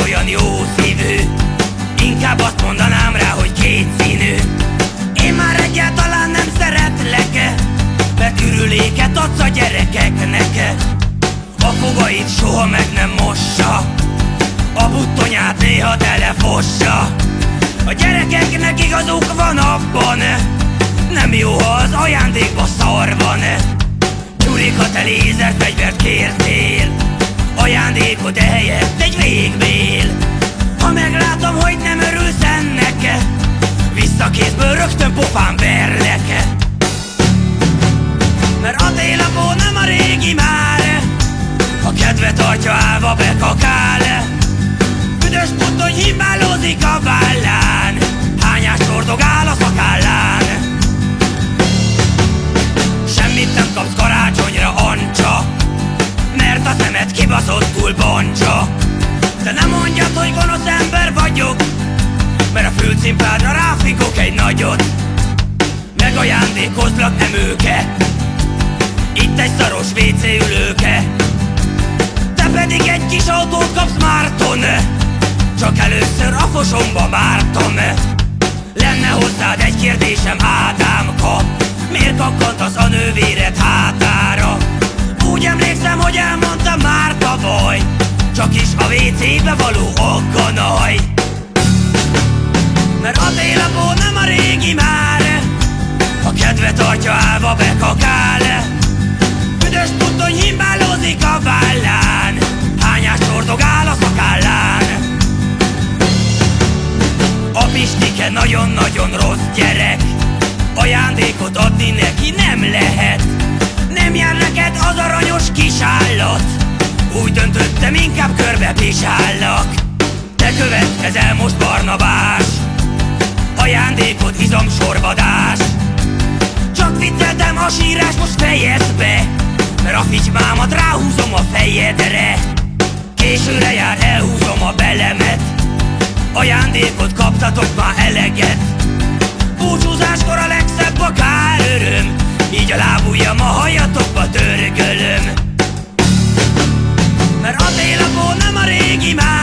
olyan jó szívű, inkább azt mondanám rá, hogy kétszínű. Én már egyáltalán nem szeretlek, mert ürüléket adsz a gyerekeknek. A fogait soha meg nem mossa, a buttonyát néha telefossa. A gyerekeknek igazuk van abban, nem jó, ha az ajándékba szar van. Gyurika, te lézerfegyvert kértél, ajándékod ehelyett egy végbél. Ha meglátom, hogy nem örülsz ennek, visszakézből rögtön pofán verlek. Mert a télapó nem a régi már, a kedve tartja állva bekakál. Büdös puttony himbálózik a vállán, hányás csordogál a szakállán. Semmit nem kapsz karácsonyra, Ancsa, mert a szemed kibaszottul bancsa. De nem mondjad, hogy gonosz ember vagyok, mert a fülcimpádra ráfikok egy nagyot. Megajándékozlak emőke, itt egy szaros WC ülőke. Te pedig egy kis autót kapsz Márton, csak először a fosomba mártam. Lenne hozzád egy kérdésem, Ádámka, miért kakkantasz a nővéred hátára? Úgy emlékszem, hogy elmondtam már tavaly, csak is a WC-be való agganaj. Mert a télapó nem a régi már, a kedve tartja állva bekakál. Büdös puttony himbálózik a vállán, hányás csordogál a szakállán. A Pistike nagyon-nagyon rossz gyerek, ajándékot adni neki nem lehet. Nem jár neked az aranyos kis állat, úgy döntöttem, inkább körbe pisállak. Te következel most, Barnabás, ajándékod izomsorvadás. Csak vicceltem, a sírás most fejezd be, mert a figymámat ráhúzom a fejedre. Későre jár, elhúzom a belemet, ajándékot kaptatok már eleget. Búcsúzáskor a legszebb a kár öröm, így a lábujjam a hajatokba dörgölöm. Mert a télapó nem a régi már,